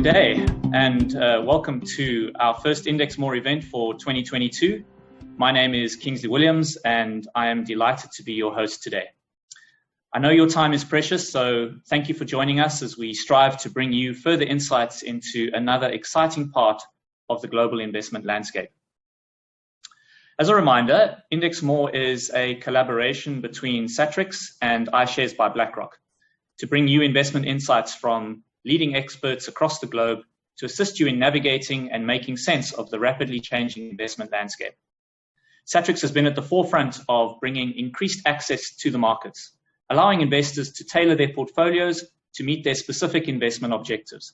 day, and welcome to our first Index More event for 2022. My name is Kingsley Williams, and I am delighted to be your host today. I know your time is precious, so thank you for joining us as we strive to bring you further insights into another exciting part of the global investment landscape. As a reminder, Index More is a collaboration between Satrix and iShares by BlackRock to bring you investment insights from leading experts across the globe to assist you in navigating and making sense of the rapidly changing investment landscape. Satrix has been at the forefront of bringing increased access to the markets, allowing investors to tailor their portfolios to meet their specific investment objectives.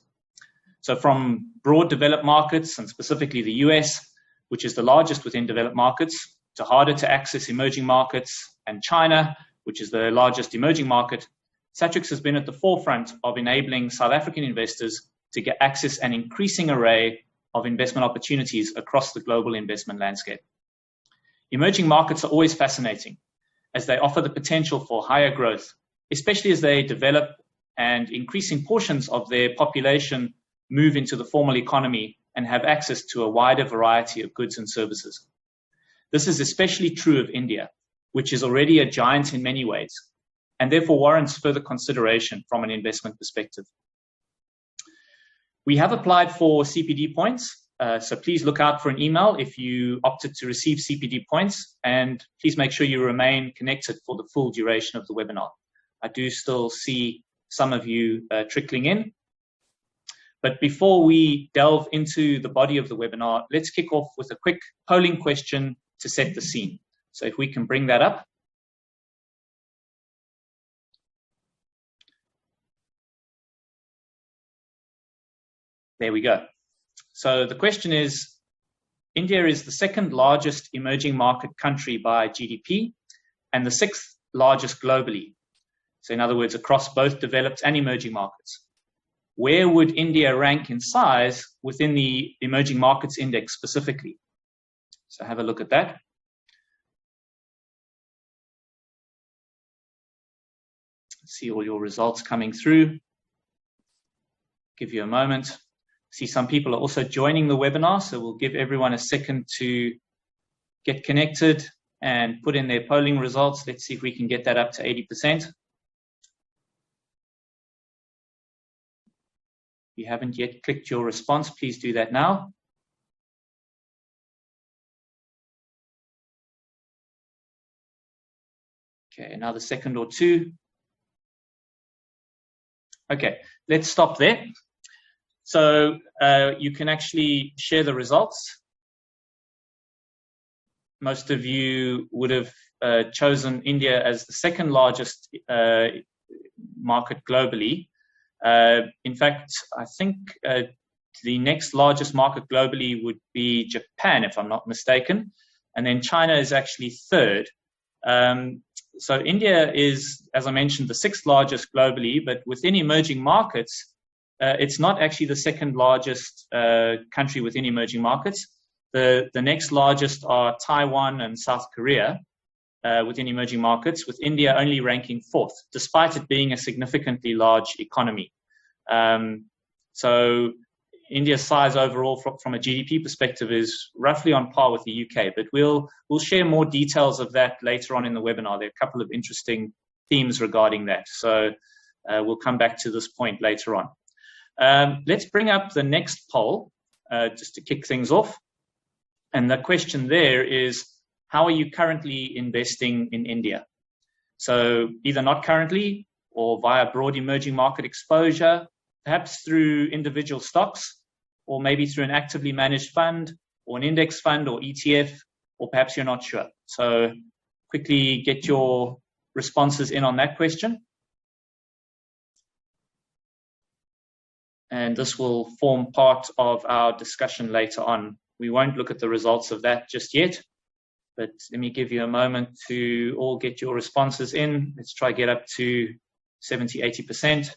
So from broad developed markets, and specifically the US, which is the largest within developed markets, to harder to access emerging markets, and China, which is the largest emerging market, Satrix has been at the forefront of enabling South African investors to get access an increasing array of investment opportunities across the global investment landscape. Emerging markets are always fascinating as they offer the potential for higher growth, especially as they develop and increasing portions of their population move into the formal economy and have access to a wider variety of goods and services. This is especially true of India, which is already a giant in many ways, and therefore warrants further consideration from an investment perspective. We have applied for CPD points, so please look out for an email if you opted to receive CPD points, and please make sure you remain connected for the full duration of the webinar. I do still see some of you trickling in. But before we delve into the body of the webinar, let's kick off with a quick polling question to set the scene. So if we can bring that up. There we go. So the question is, India is the second largest emerging market country by GDP and the sixth largest globally. So in other words, across both developed and emerging markets. Where would India rank in size within the emerging markets index specifically? So have a look at that. See all your results coming through. Give you a moment. See some people are also joining the webinar, so we'll give everyone a second to get connected and put in their polling results. Let's see if we can get that up to 80%. If you haven't yet clicked your response, please do that now. Okay, another second or two. Okay, let's stop there. So you can actually share the results. Most of you would have chosen India as the second largest market globally. In fact, I think the next largest market globally would be Japan, if I'm not mistaken. And then China is actually third. So India is, as I mentioned, the sixth largest globally, but within emerging markets, it's not actually the second largest country within emerging markets. The next largest are Taiwan and South Korea within emerging markets, with India only ranking fourth, despite it being a significantly large economy. So India's size overall from a GDP perspective is roughly on par with the UK, but we'll share more details of that later on in the webinar. There are a couple of interesting themes regarding that. So we'll come back to this point later on. Let's bring up the next poll just to kick things off. And the question there is, how are you currently investing in India? So either not currently or via broad emerging market exposure, perhaps through individual stocks, or maybe through an actively managed fund or an index fund or ETF, or perhaps you're not sure. So quickly get your responses in on that question. And this will form part of our discussion later on. We won't look at the results of that just yet, but let me give you a moment to all get your responses in. Let's try get up to 70, 80%. A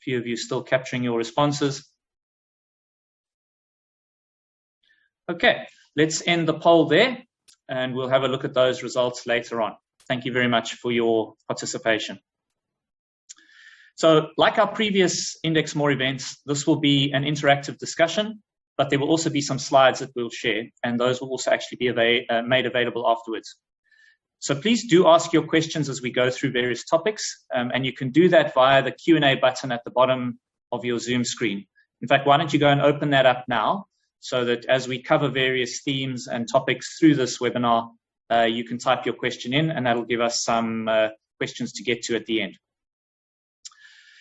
few of you still capturing your responses. Okay, let's end the poll there, and we'll have a look at those results later on. Thank you very much for your participation. So like our previous Index More events, this will be an interactive discussion, but there will also be some slides that we'll share, and those will also actually be made available afterwards. So please do ask your questions as we go through various topics, and you can do that via the Q&A button at the bottom of your Zoom screen. In fact, why don't you go and open that up now, so that as we cover various themes and topics through this webinar, you can type your question in, and that'll give us some questions to get to at the end.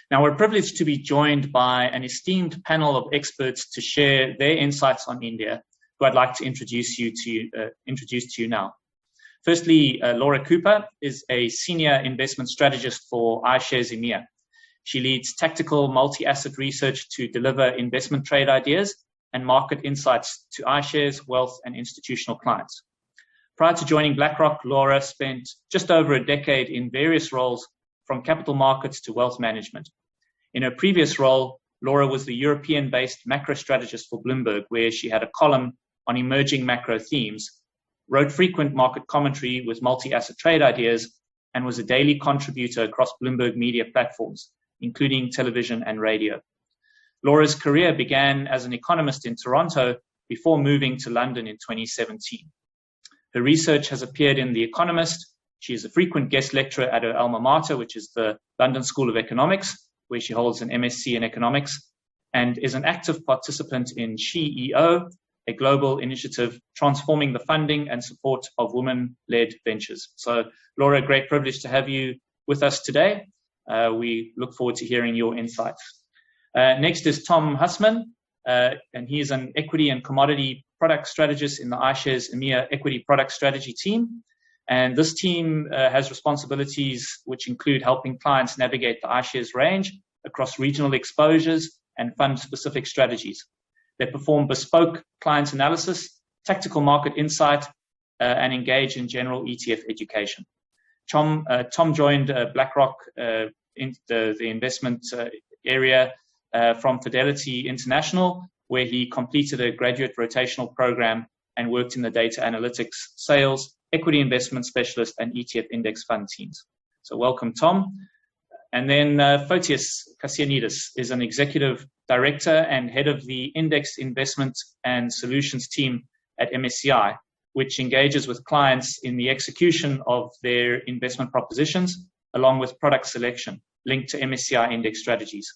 Now, we're privileged to be joined by an esteemed panel of experts to share their insights on India, who I'd like to introduce to you now. Firstly, Laura Cooper is a senior investment strategist for iShares EMEA. She leads tactical multi-asset research to deliver investment trade ideas and market insights to iShares, wealth, and institutional clients. Prior to joining BlackRock, Laura spent just over a decade in various roles from capital markets to wealth management. In her previous role, Laura was the European-based macro strategist for Bloomberg, where she had a column on emerging macro themes, wrote frequent market commentary with multi-asset trade ideas, and was a daily contributor across Bloomberg media platforms, including television and radio. Laura's career began as an economist in Toronto before moving to London in 2017. Her research has appeared in The Economist. She is a frequent guest lecturer at her alma mater, which is the London School of Economics, where she holds an MSc in economics, and is an active participant in SheEO, a global initiative transforming the funding and support of women-led ventures. So, Laura, great privilege to have you with us today. We look forward to hearing your insights. Next is Tom Hussman, and he is an equity and commodity product strategist in the iShares EMEA Equity Product Strategy team. And this team has responsibilities which include helping clients navigate the iShares range across regional exposures and fund-specific strategies. They perform bespoke client analysis, tactical market insight, and engage in general ETF education. Tom joined BlackRock in the investment area from Fidelity International, where he completed a graduate rotational program and worked in the data analytics, sales, equity investment specialist, and ETF index fund teams. So welcome, Tom. And then Fotios Kassianidis is an executive director and head of the index investment and solutions team at MSCI, which engages with clients in the execution of their investment propositions, along with product selection linked to MSCI index strategies.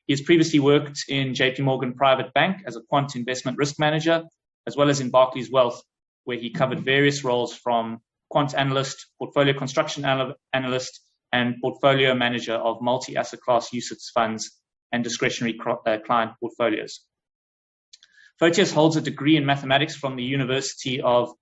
He has previously worked in JP Morgan Private Bank as a quant investment risk manager, as well as in Barclays Wealth, where he covered various roles from quant analyst, portfolio construction analyst, and portfolio manager of multi-asset class UCITS funds and discretionary client portfolios. Fotios holds a degree in mathematics from the University of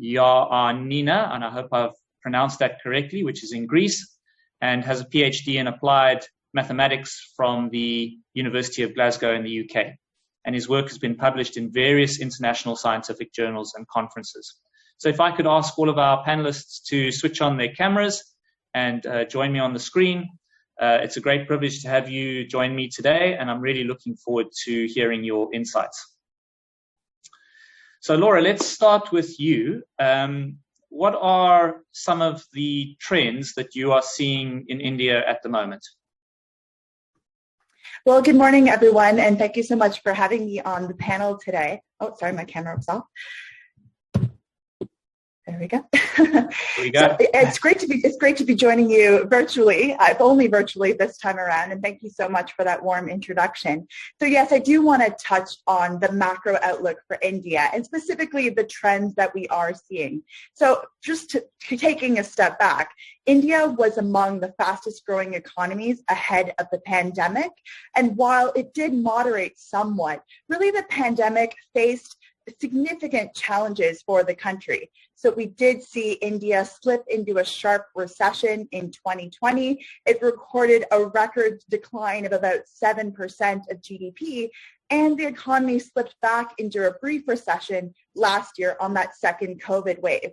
Ioannina, and I hope I've pronounced that correctly, which is in Greece, and has a PhD in applied mathematics from the University of Glasgow in the UK. And his work has been published in various international scientific journals and conferences. So if I could ask all of our panelists to switch on their cameras and join me on the screen. It's a great privilege to have you join me today, and I'm really looking forward to hearing your insights. So Laura, let's start with you. What are some of the trends that you are seeing in India at the moment? Well, good morning, everyone, and thank you so much for having me on the panel today. Oh, sorry, my camera was off. There we go. So it's great to be joining you virtually. Only virtually this time around, and thank you so much for that warm introduction. So yes, I do want to touch on the macro outlook for India, and specifically the trends that we are seeing. So just taking a step back, India was among the fastest growing economies ahead of the pandemic, and while it did moderate somewhat, really the pandemic faced significant challenges for the country. So we did see India slip into a sharp recession in 2020. It recorded a record decline of about 7% of GDP, and the economy slipped back into a brief recession last year on that second COVID wave.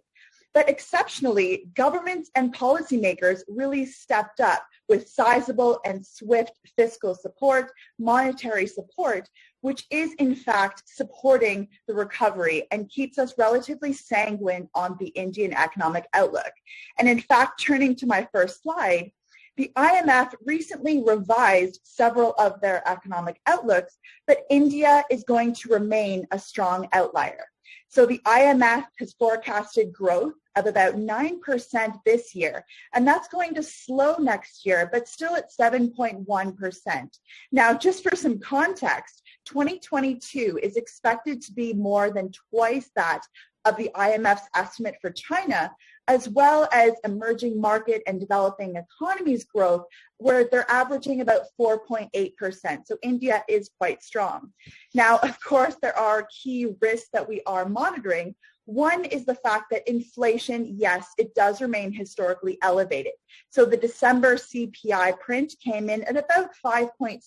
But exceptionally, governments and policymakers really stepped up with sizable and swift fiscal support, monetary support, which is in fact supporting the recovery and keeps us relatively sanguine on the Indian economic outlook. And in fact, turning to my first slide, The IMF recently revised several of their economic outlooks, but India is going to remain a strong outlier. So the IMF has forecasted growth of about 9% this year, and that's going to slow next year, but still at 7.1%. Now, just for some context, 2022 is expected to be more than twice that of the IMF's estimate for China, as well as emerging market and developing economies growth, where they're averaging about 4.8%. So India is quite strong. Now, of course, there are key risks that we are monitoring. One is the fact that inflation, yes, it does remain historically elevated. So the December CPI print came in at about 5.6%.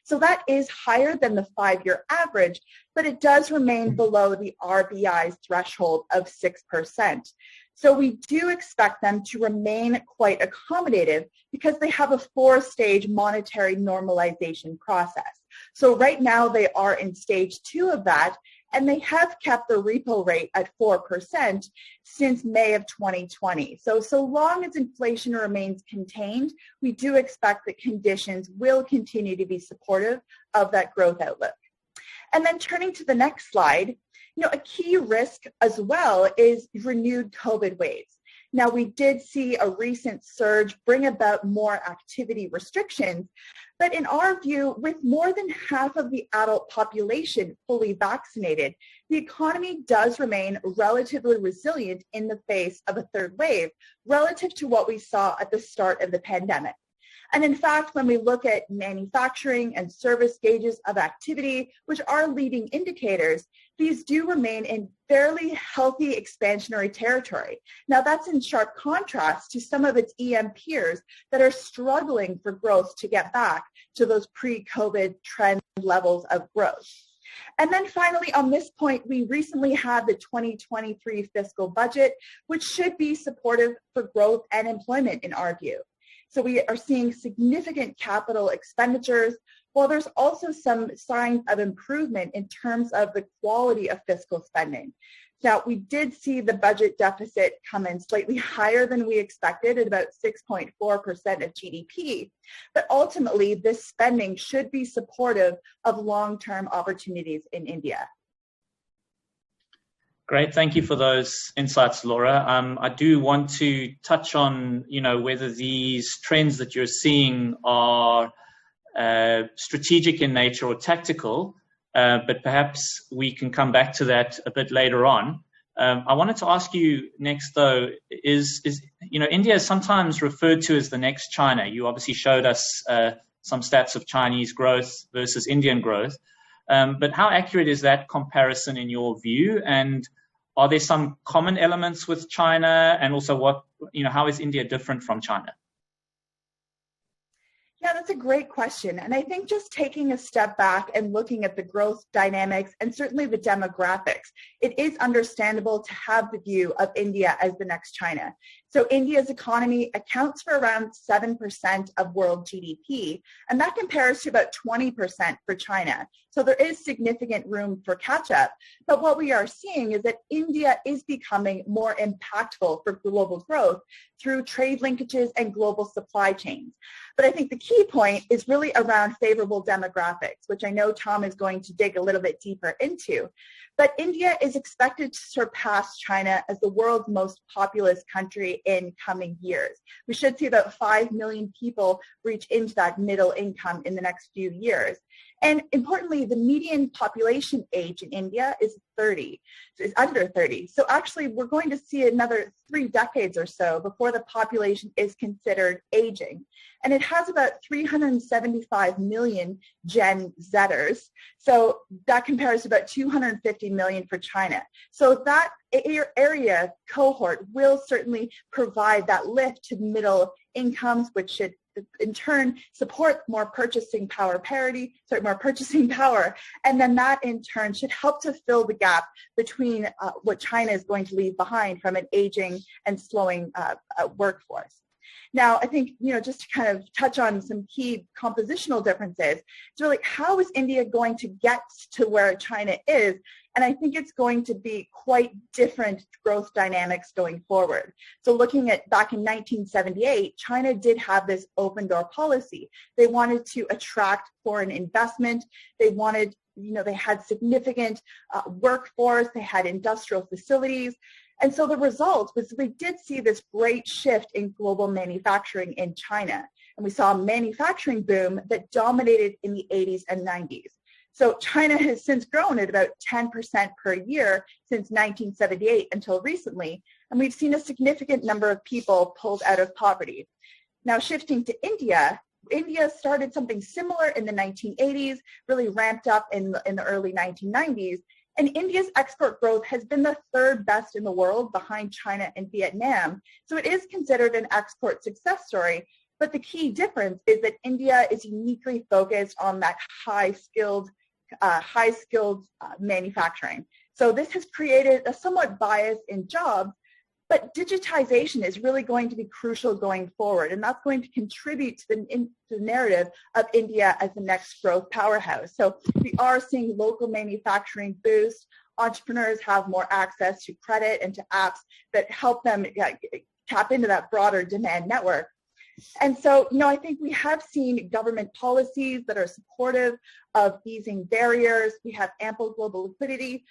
So that is higher than the 5-year average, but it does remain below the RBI's threshold of 6%. So we do expect them to remain quite accommodative because they have a 4-stage monetary normalization process. So right now they are in stage 2 of that, and they have kept the repo rate at 4% since May of 2020. So long as inflation remains contained, we do expect that conditions will continue to be supportive of that growth outlook. And then turning to the next slide, a key risk as well is renewed COVID waves. Now, we did see a recent surge bring about more activity restrictions, but in our view, with more than half of the adult population fully vaccinated, the economy does remain relatively resilient in the face of a third wave relative to what we saw at the start of the pandemic. And in fact, when we look at manufacturing and service gauges of activity, which are leading indicators, these do remain in fairly healthy expansionary territory. Now, that's in sharp contrast to some of its EM peers that are struggling for growth to get back to those pre-COVID trend levels of growth. And then finally, on this point, we recently had the 2023 fiscal budget, which should be supportive for growth and employment in our view. So we are seeing significant capital expenditures, while there's also some signs of improvement in terms of the quality of fiscal spending. Now, we did see the budget deficit come in slightly higher than we expected at about 6.4% of GDP, but ultimately this spending should be supportive of long-term opportunities in India. Great, thank you for those insights, Laura. I do want to touch on, whether these trends that you're seeing are strategic in nature or tactical, but perhaps we can come back to that a bit later on. I wanted to ask you next, though, is India is sometimes referred to as the next China. You obviously showed us some stats of Chinese growth versus Indian growth. But how accurate is that comparison in your view? And are there some common elements with China? And also how is India different from China? Yeah, that's a great question. And I think just taking a step back and looking at the growth dynamics and certainly the demographics, it is understandable to have the view of India as the next China. So India's economy accounts for around 7% of world GDP, and that compares to about 20% for China. So there is significant room for catch-up. But what we are seeing is that India is becoming more impactful for global growth through trade linkages and global supply chains. But I think the key point is really around favorable demographics, which I know Tom is going to dig a little bit deeper into. But India is expected to surpass China as the world's most populous country in coming years. We should see about 5 million people reach into that middle income in the next few years. And importantly, the median population age in India is 30, is under 30. So actually, we're going to see another 3 decades or so before the population is considered aging. And it has about 375 million Gen Zers. So that compares to about 250 million for China. So that area cohort will certainly provide that lift to middle incomes, which should in turn support more purchasing power, and then that in turn should help to fill the gap between what China is going to leave behind from an aging and slowing workforce. Now, I think, just to kind of touch on some key compositional differences, it's really how is India going to get to where China is? And I think it's going to be quite different growth dynamics going forward. So looking at back in 1978, China did have this open door policy. They wanted to attract foreign investment. They wanted, they had significant workforce. They had industrial facilities. And so the result was we did see this great shift in global manufacturing in China. And we saw a manufacturing boom that dominated in the 80s and 90s. So China has since grown at about 10% per year since 1978 until recently. And we've seen a significant number of people pulled out of poverty. Now shifting to India, India started something similar in the 1980s, really ramped up in the early 1990s. And India's export growth has been the third best in the world behind China and Vietnam. So it is considered an export success story. But the key difference is that India is uniquely focused on that high-skilled manufacturing. So this has created a somewhat bias in jobs, but digitization is really going to be crucial going forward, and that's going to contribute to the narrative of India as the next growth powerhouse. So we are seeing local manufacturing boost. Entrepreneurs have more access to credit and to apps that help them tap into that broader demand network. And so, I think we have seen government policies that are supportive of easing barriers. We have ample global liquidity.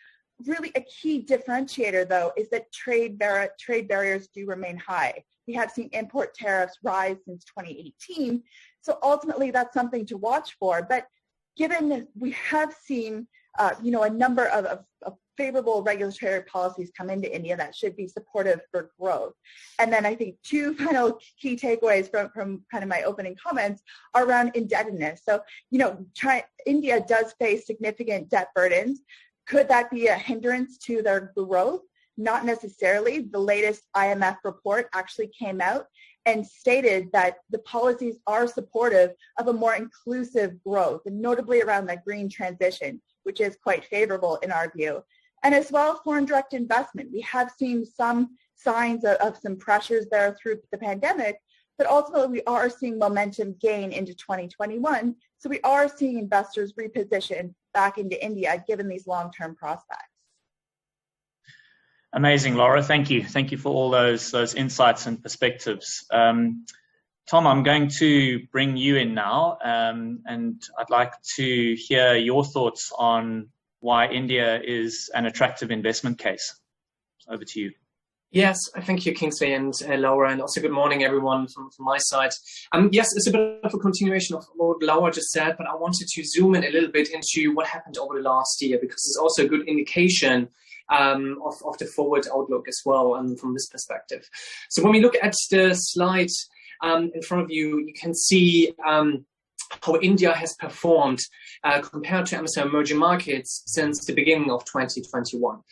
Really a key differentiator, though, is that trade barriers do remain high. We have seen import tariffs rise since 2018. So ultimately, that's something to watch for. But given that we have seen, a number of favorable regulatory policies come into India that should be supportive for growth. And then I think two final key takeaways from kind of my opening comments are around indebtedness. So, India does face significant debt burdens. Could that be a hindrance to their growth? Not necessarily. The latest IMF report actually came out and stated that the policies are supportive of a more inclusive growth, and notably around that green transition, which is quite favorable in our view. And as well, foreign direct investment. We have seen some signs of some pressures there through the pandemic, but ultimately we are seeing momentum gain into 2021. So we are seeing investors reposition back into India given these long-term prospects. Amazing, Laura. Thank you. Thank you for all those insights and perspectives. Tom, I'm going to bring you in now, and I'd like to hear your thoughts on why India is an attractive investment case. Over to you. Yes, thank you, Kingsley and Laura, and also good morning, everyone, from my side. Yes, it's a bit of a continuation of what Laura just said, but I wanted to zoom in a little bit into what happened over the last year, because it's also a good indication of the forward outlook as well, from this perspective. So when we look at the slide in front of you, you can see how India has performed compared to emerging markets since the beginning of 2021,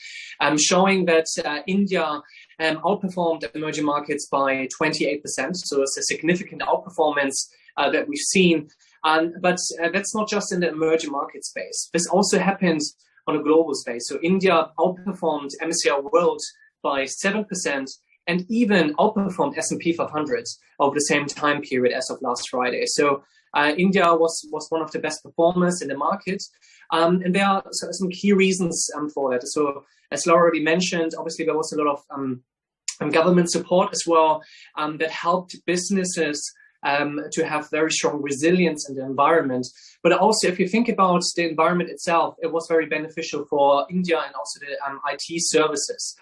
showing that India outperformed emerging markets by 28%. So it's a significant outperformance that we've seen. But that's not just in the emerging market space. This also happens on a global space. So India outperformed MSCI World by 7%, and even outperformed S&P 500 over the same time period as of last Friday. So India was one of the best performers in the market. And there are some key reasons for that. So as Laura already mentioned, obviously there was a lot of government support as well that helped businesses to have very strong resilience in the environment. But also, if you think about the environment itself, it was very beneficial for India and also the IT services.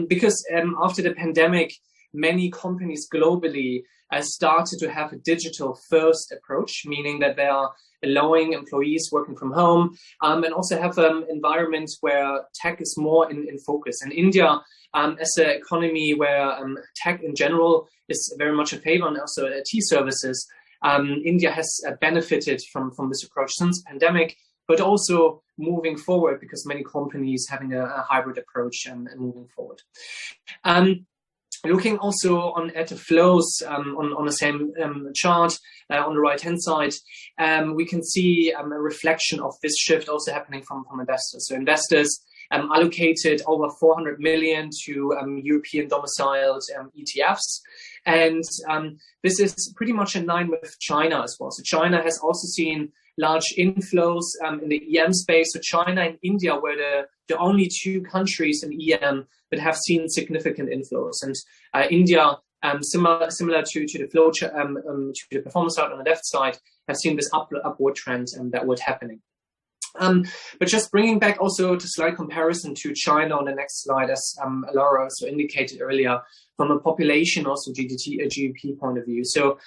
Because after the pandemic, many companies globally started to have a digital first approach, meaning that they are allowing employees working from home and also have environments where tech is more in focus. And India, as an economy where tech in general is very much in favor, and also IT services, India has benefited from this approach since pandemic, but also moving forward because many companies having a hybrid approach and moving forward. Looking also at the flows on the same chart on the right-hand side, we can see a reflection of this shift also happening from investors. So investors allocated over 400 million to European domiciled ETFs. And this is pretty much in line with China as well. So China has also seen large inflows in the EM space. So China and India were the only two countries in EM that have seen significant inflows. And India, similar to the flow to the performance chart on the left side, have seen this upward trend that was happening. But just bringing back also to slight comparison to China on the next slide, as Laura also indicated earlier, from a population, also GDP point of view. So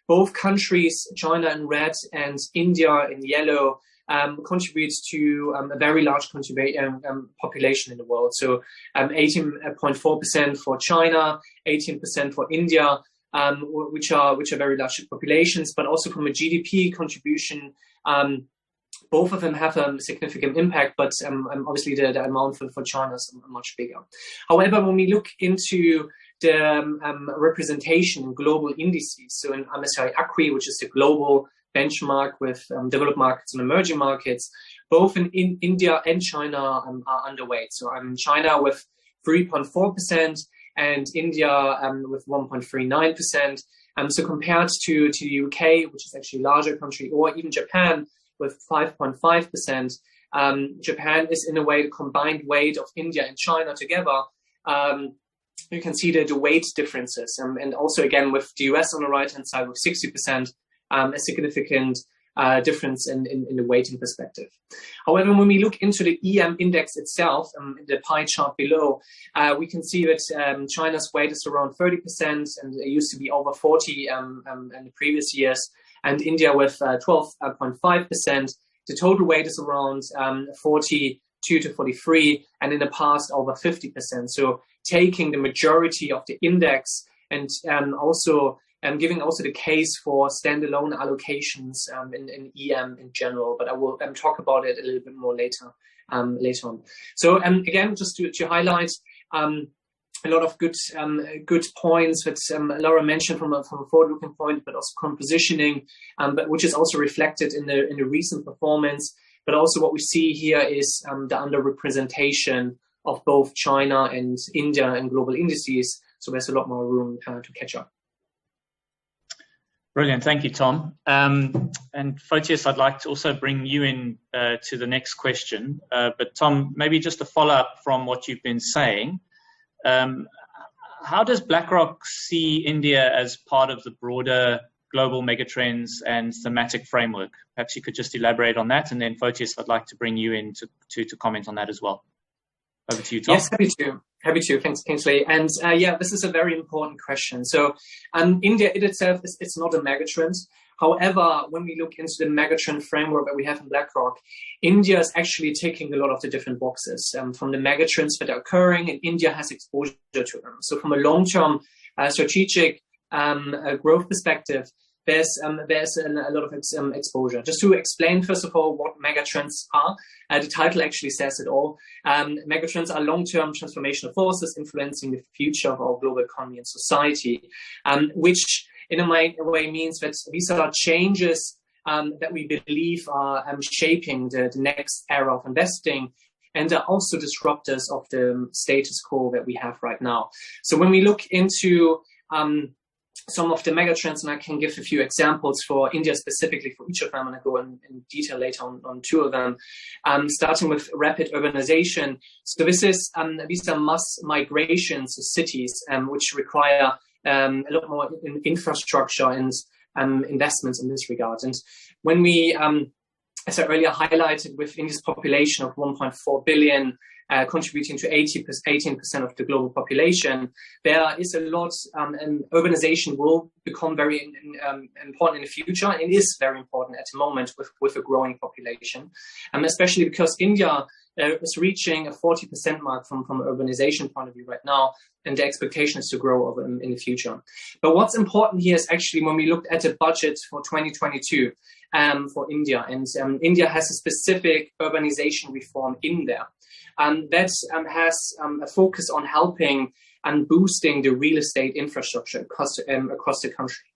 both countries, China in red and India in yellow, contributes to a very large population in the world. So 18.4% for China, 18% for India, which are very large populations, but also from a GDP contribution, both of them have a significant impact, but obviously the amount for China is much bigger. However, when we look into the representation in global indices, so in MSCI ACWI, which is the global benchmark with developed markets and emerging markets, both in India and China are underweight. So China with 3.4% and India with 1.39%. So compared to the UK, which is actually a larger country, or even Japan, with 5.5%, Japan is in a way the combined weight of India and China together. You can see the weight differences, and also again with the US on the right hand side with 60%, a significant difference in the weighting perspective. However, when we look into the EM index itself, the pie chart below, we can see that China's weight is around 30%, and it used to be over 40 in the previous years. And India with 12.5%. The total weight is around 42 to 43, and in the past over 50%. So taking the majority of the index and also giving also the case for standalone allocations in EM in general. But I will talk about it a little bit more later on. So again, just to highlight. A lot of good points that Laura mentioned from a forward-looking point, but also compositioning, but which is also reflected in the recent performance. But also what we see here is the underrepresentation of both China and India in global indices. So there's a lot more room to catch up. Brilliant, thank you, Tom. And Photius, I'd like to also bring you in to the next question. But Tom, maybe just a follow-up from what you've been saying. How does BlackRock see India as part of the broader global megatrends and thematic framework? Perhaps you could just elaborate on that, and then Photius, I'd like to bring you in to comment on that as well. Over to you, Tom. Yes, happy to. Thanks, Kingsley. And this is a very important question. So India in itself, it's not a megatrend. However, when we look into the megatrend framework that we have in BlackRock, India is actually ticking a lot of the different boxes from the megatrends that are occurring, and India has exposure to them. So from a long-term strategic growth perspective, there's a lot of exposure. Just to explain, first of all, what megatrends are, the title actually says it all. Megatrends are long-term transformational forces influencing the future of our global economy and society, which in a way means that these are changes that we believe are shaping the next era of investing, and are also disruptors of the status quo that we have right now. So when we look into some of the megatrends, and I can give a few examples for India specifically for each of them, and I'll go in detail later on two of them, starting with rapid urbanization. So these are mass migrations to cities, which require a lot more infrastructure and investments in this regard. And when we, as I earlier highlighted, with India's population of 1.4 billion, contributing to 18% of the global population, there is a lot, and urbanization will become very important in the future, and it is very important at the moment with a growing population, especially because India is reaching a 40% mark from an urbanization point of view right now, and the expectation is to grow over in the future. But what's important here is actually when we looked at the budget for 2022 for India, and India has a specific urbanization reform in there. That has a focus on helping and boosting the real estate infrastructure across the country.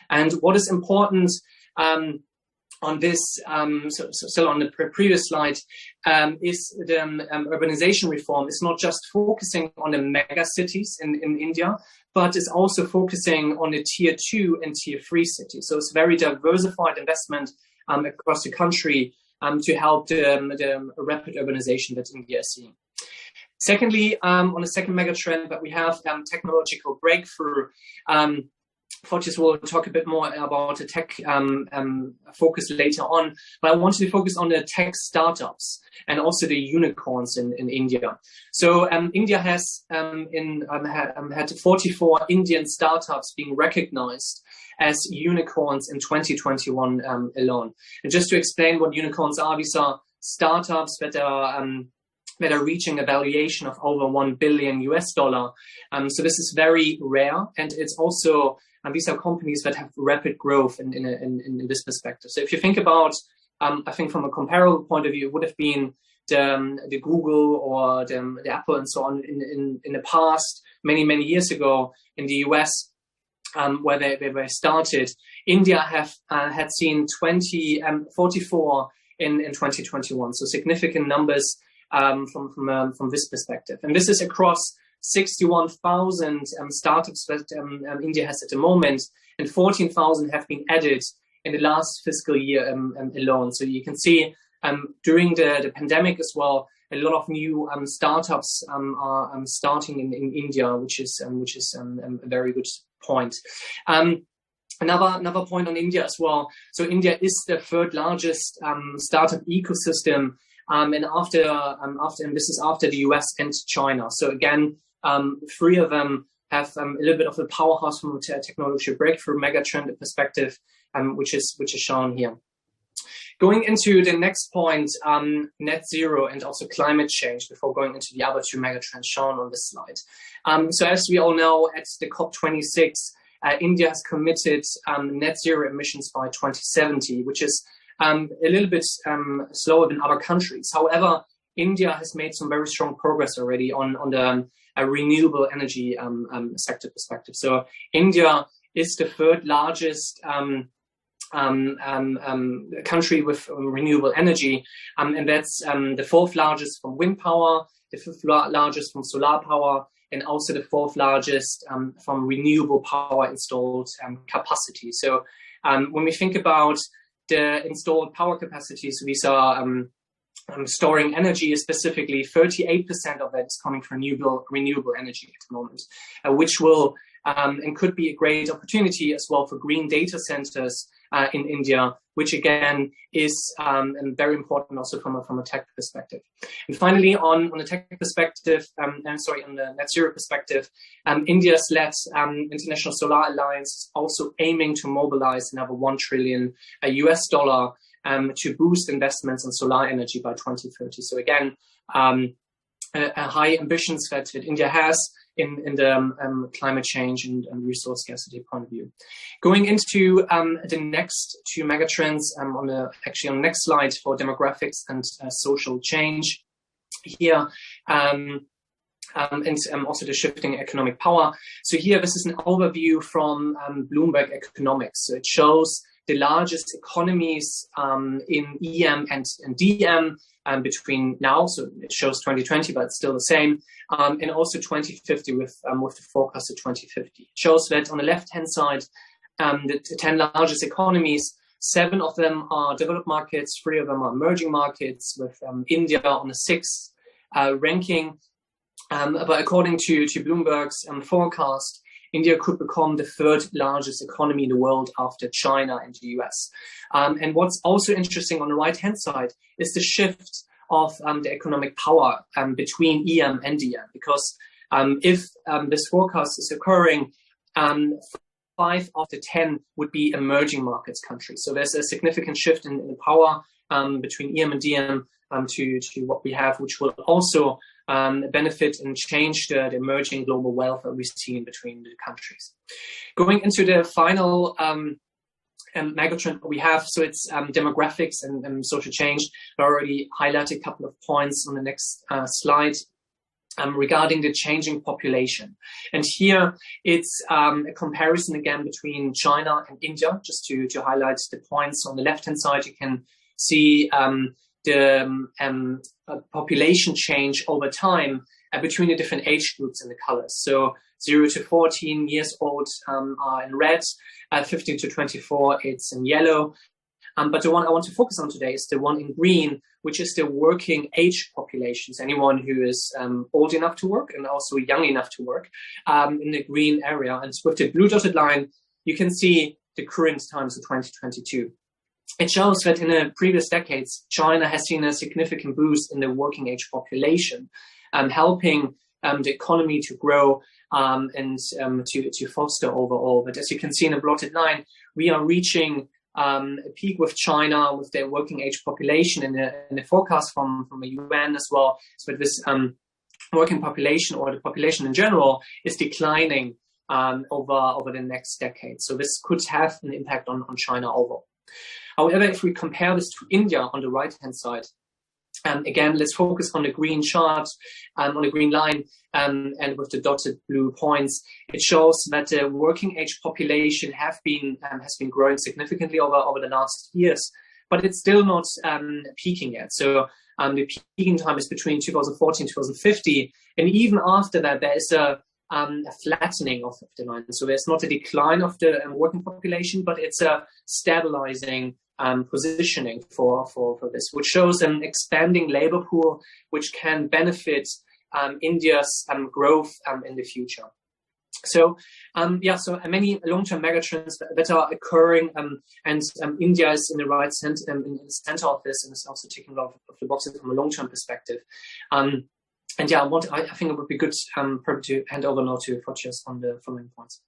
And what is important on this, still on the previous slide, is the urbanization reform is not just focusing on the mega cities in India, but is also focusing on the tier 2 and tier 3 cities. So it's very diversified investment across the country to help the rapid urbanization that India is seeing. Secondly, on the second megatrend that we have, technological breakthrough. Fortis will talk a bit more about the tech focus later on, but I wanted to focus on the tech startups and also the unicorns in India. So India has had 44 Indian startups being recognized as unicorns in 2021 alone. And just to explain what unicorns are, these are startups that are reaching a valuation of over $1 billion US. So this is very rare, and it's also these are companies that have rapid growth in this perspective. So if you think about, I think from a comparable point of view, it would have been the Google or the Apple and so on in the past, many years ago in the US, where they were started. India had seen 44 in 2021, so significant numbers from this perspective. And this is across 61,000 startups that India has at the moment, and 14,000 have been added in the last fiscal year alone. So you can see during the pandemic as well, a lot of new startups are starting in India, which is a very good point. Another point on India as well. So India is the third largest startup ecosystem, and this is after the US and China. So again, three of them have a little bit of a powerhouse from a technology breakthrough megatrend perspective, which is shown here. Going into the next point, net zero and also climate change, before going into the other two megatrends shown on this slide. So as we all know, at the COP26, India has committed net zero emissions by 2070, which is a little bit slower than other countries. However, India has made some very strong progress already on the renewable energy sector perspective. So India is the third largest country with renewable energy, and that's the fourth largest from wind power, the fifth largest from solar power, and also the fourth largest from renewable power installed capacity. So when we think about the installed power capacities, these are storing energy, specifically 38% of that is coming from renewable energy at the moment, which will and could be a great opportunity as well for green data centers in India, which again is very important also from a tech perspective. And finally, on the tech perspective, on the net zero perspective, India's led International Solar Alliance also aiming to mobilize another $1 trillion US to boost investments in solar energy by 2030. So again, a high ambitions that India has in the climate change and resource scarcity point of view. Going into the next two megatrends on the next slide for demographics and social change here, and also the shifting economic power. So here, this is an overview from Bloomberg Economics. So it shows the largest economies in EM and DM between now, so it shows 2020, but it's still the same, and also 2050 with the forecast of 2050. It shows that on the left-hand side, the 10 largest economies, 7 of them are developed markets, 3 of them are emerging markets, with India on the 6th ranking. But according to Bloomberg's forecast, India could become the 3rd largest economy in the world after China and the US. And what's also interesting on the right-hand side is the shift of the economic power between EM and DM, because if this forecast is occurring, 5 of the 10 would be emerging markets countries. So there's a significant shift in the power between EM and DM to what we have, which will also benefit and change the emerging global wealth that we see in between the countries. Going into the final megatrend we have, so it's demographics and social change. I already highlighted a couple of points on the next slide regarding the changing population. And here it's a comparison again between China and India, just to highlight the points. On the left-hand side, you can see the population change over time between the different age groups and the colors. So 0 to 14 years old are in red, 15 to 24 it's in yellow, But the one I want to focus on today is the one in green, which is the working age populations, anyone who is old enough to work and also young enough to work in the green area. And with the blue dotted line, you can see the current times of 2022. It shows that in the previous decades, China has seen a significant boost in the working age population, helping the economy to grow and to foster overall. But as you can see in the blotted line, we are reaching a peak with China, with their working age population in the forecast from the UN as well. So this working population, or the population in general, is declining over the next decade. So this could have an impact on China overall. However, if we compare this to India on the right-hand side, again, let's focus on the green chart, on the green line, and with the dotted blue points. It shows that the working age population has been growing significantly over the last years, but it's still not peaking yet. So the peaking time is between 2014 and 2050, and even after that, there is a flattening of the line. So there's not a decline of the working population, but it's a stabilizing positioning for this, which shows an expanding labor pool, which can benefit India's growth in the future. So, so many long-term megatrends that are occurring, and India is in the right center, in the center of this, and is also ticking off of the boxes from a long-term perspective. And yeah, I think it would be good probably to hand over now to Photios on the following points.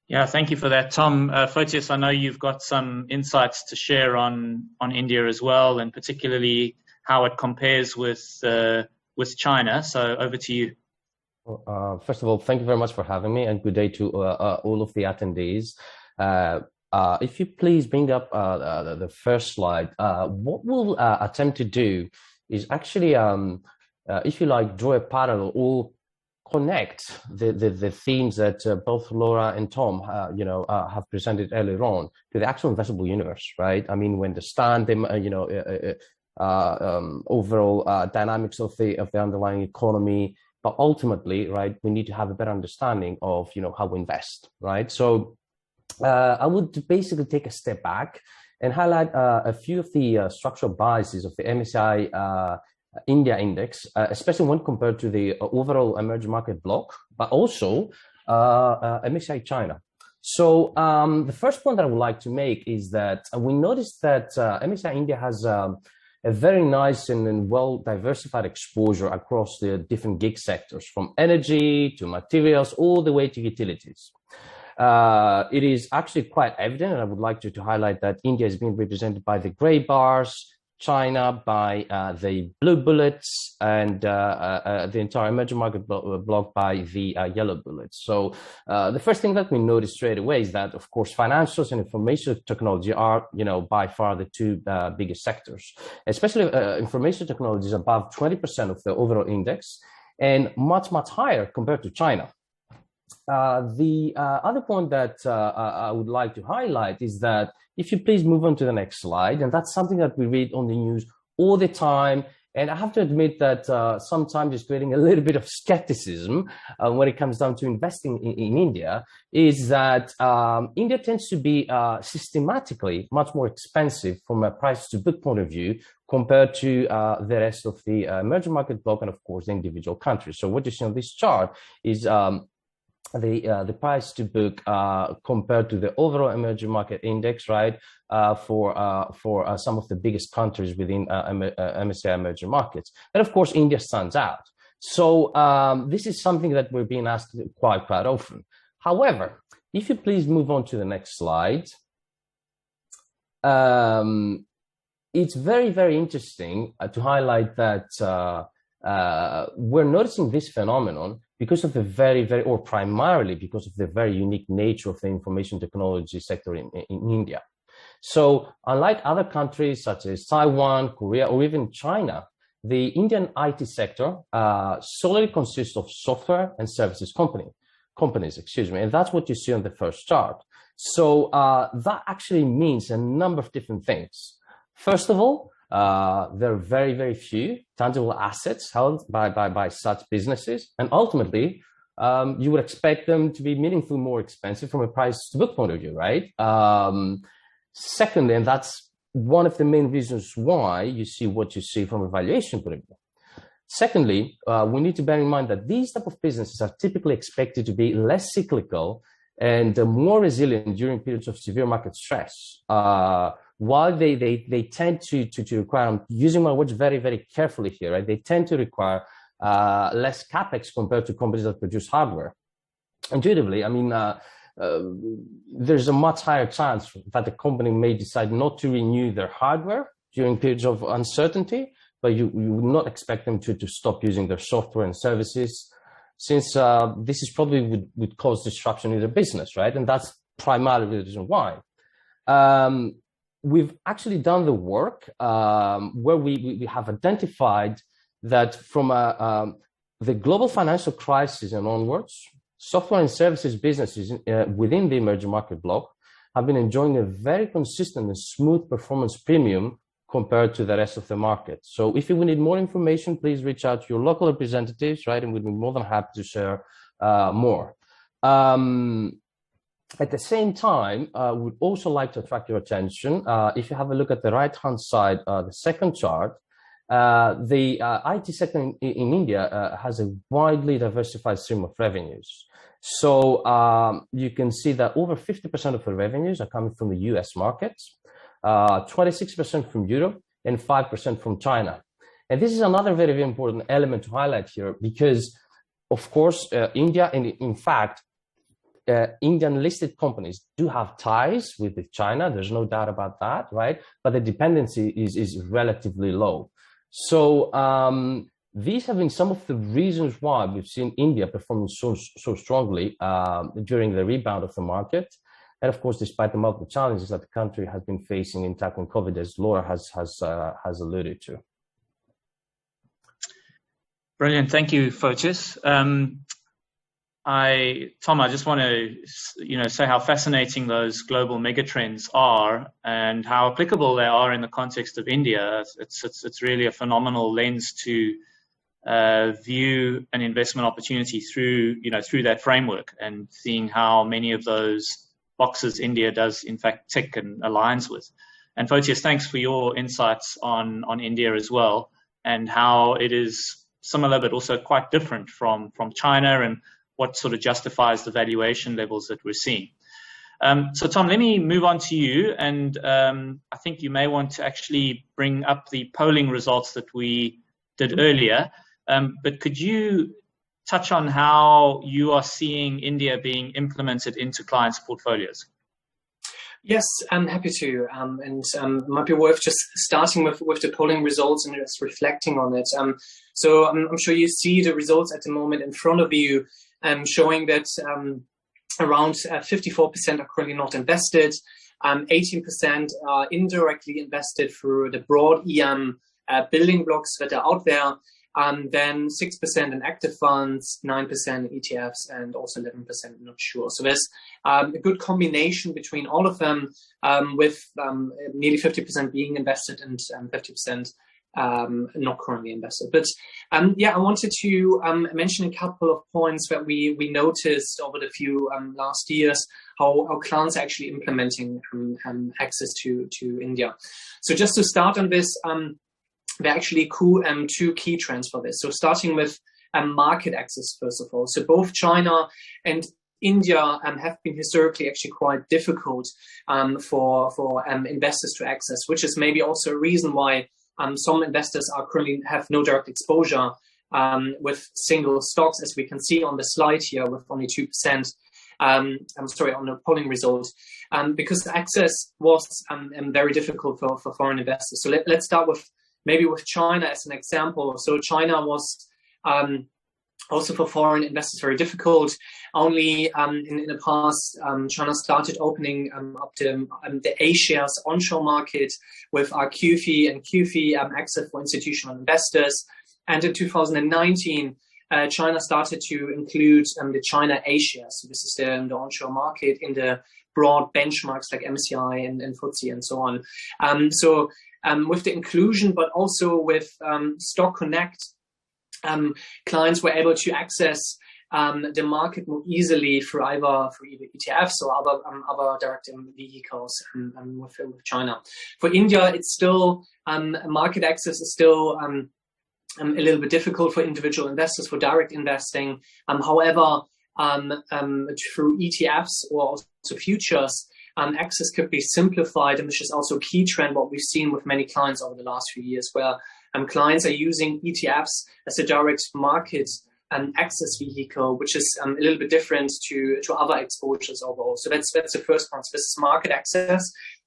Yeah, thank you for that, Tom. Photios, I know you've got some insights to share on India as well, and particularly how it compares with China. So over to you. First of all, thank you very much for having me, and good day to all of the attendees. If you please bring up the first slide, what we'll attempt to do is actually, if you like, draw a parallel or connect the themes that both Laura and Tom, have presented earlier on to the actual investable universe, right? I mean, we understand them, overall dynamics of the underlying economy, but ultimately, right, we need to have a better understanding of, how we invest, right? So I would basically take a step back and highlight a few of the structural biases of the MSCI India index, especially when compared to the overall emerging market block, but also MSCI China. So the first point that I would like to make is that we noticed that MSCI India has a very nice and well diversified exposure across the different gig sectors, from energy to materials all the way to utilities. It is actually quite evident, and I would like to highlight that India is being represented by the gray bars, China by the blue bullets, and the entire emerging market block by the yellow bullets. So the first thing that we notice straight away is that, of course, financials and information technology are, by far the two biggest sectors. Especially information technology is above 20% of the overall index, and much higher compared to China. The other point that I would like to highlight is that, if you please move on to the next slide, and that's something that we read on the news all the time, and I have to admit that sometimes it's creating a little bit of skepticism when it comes down to investing in India, is that India tends to be systematically much more expensive from a price to book point of view compared to the rest of the emerging market block, and of course the individual countries. So what you see on this chart is the price to book compared to the overall emerging market index, right? For some of the biggest countries within MSCI emerging markets, and of course India stands out. So this is something that we're being asked quite often. However, if you please move on to the next slide, it's very interesting to highlight that we're noticing this phenomenon because of the or primarily because of the very unique nature of the information technology sector in India. So unlike other countries such as Taiwan, Korea, or even China, the Indian IT sector solely consists of software and services companies, and that's what you see on the first chart. So that actually means a number of different things. First of all, there are very few tangible assets held by such businesses, and ultimately, you would expect them to be meaningfully more expensive from a price to book point of view, right? Secondly, and that's one of the main reasons why you see what you see from a valuation point of view. Secondly, we need to bear in mind that these type of businesses are typically expected to be less cyclical and more resilient during periods of severe market stress. While they tend to require, I'm using my words very, very carefully here, right? They tend to require less capex compared to companies that produce hardware. Intuitively, I mean, there's a much higher chance that the company may decide not to renew their hardware during periods of uncertainty, but you would not expect them to stop using their software and services, since this is probably would cause disruption in their business, right? And that's primarily the reason why. We've actually done the work where we have identified that from the global financial crisis and onwards, software and services businesses within the emerging market bloc have been enjoying a very consistent and smooth performance premium compared to the rest of the market. So if you need more information, please reach out to your local representatives, right? And we'd be more than happy to share more. At the same time, we'd also like to attract your attention. If you have a look at the right-hand side, the second chart, the IT sector in India has a widely diversified stream of revenues. So you can see that over 50% of the revenues are coming from the US markets, 26% from Europe, and 5% from China. And this is another very, very important element to highlight here because, of course, India, and in fact, Indian listed companies do have ties with China. There's no doubt about that, right? But the dependency is relatively low. So these have been some of the reasons why we've seen India performing so strongly during the rebound of the market. And of course, despite the multiple challenges that the country has been facing in tackling COVID, as Laura has alluded to. Brilliant. Thank you, Fotis. Tom, I just want to, say how fascinating those global megatrends are and how applicable they are in the context of India. It's really a phenomenal lens to view an investment opportunity through that framework and seeing how many of those boxes India does in fact tick and aligns with. And Fotis, thanks for your insights on India as well and how it is similar but also quite different from China and what sort of justifies the valuation levels that we're seeing. So Tom, let me move on to you, and I think you may want to actually bring up the polling results that we did earlier, but could you touch on how you are seeing India being implemented into clients' portfolios? Yes, I'm happy to, and it might be worth just starting with the polling results and just reflecting on it. So I'm sure you see the results at the moment in front of you, showing that around 54% are currently not invested, 18% are indirectly invested through the broad EM building blocks that are out there, then 6% in active funds, 9% in ETFs, and also 11% not sure. So there's a good combination between all of them, with nearly 50% being invested and 50% not currently invested. But I wanted to mention a couple of points that we noticed over the few last years, how clients are actually implementing access to India. So just to start on this, there are actually two key trends for this. So starting with market access, first of all. So both China and India have been historically actually quite difficult for investors to access, which is maybe also a reason why some investors are currently have no direct exposure with single stocks, as we can see on the slide here, with only 2%. On the polling results, because access was very difficult for foreign investors. So let's start with China as an example. So China was also for foreign investors very difficult. Only in the past, China started opening up the A-shares onshore market with our QFI and QFI access for institutional investors. And in 2019, China started to include the China A-shares. So this is the onshore market in the broad benchmarks like MSCI and FTSE and so on. With the inclusion, but also with Stock Connect, clients were able to access the market more easily through either ETFs or other direct vehicles with China. For India, it's still market access is still a little bit difficult for individual investors for direct investing. However, through ETFs or also futures, access could be simplified, and which is also a key trend what we've seen with many clients over the last few years, where clients are using ETFs as a direct market access vehicle, which is a little bit different to other exposures overall. So that's the first point. So this is market access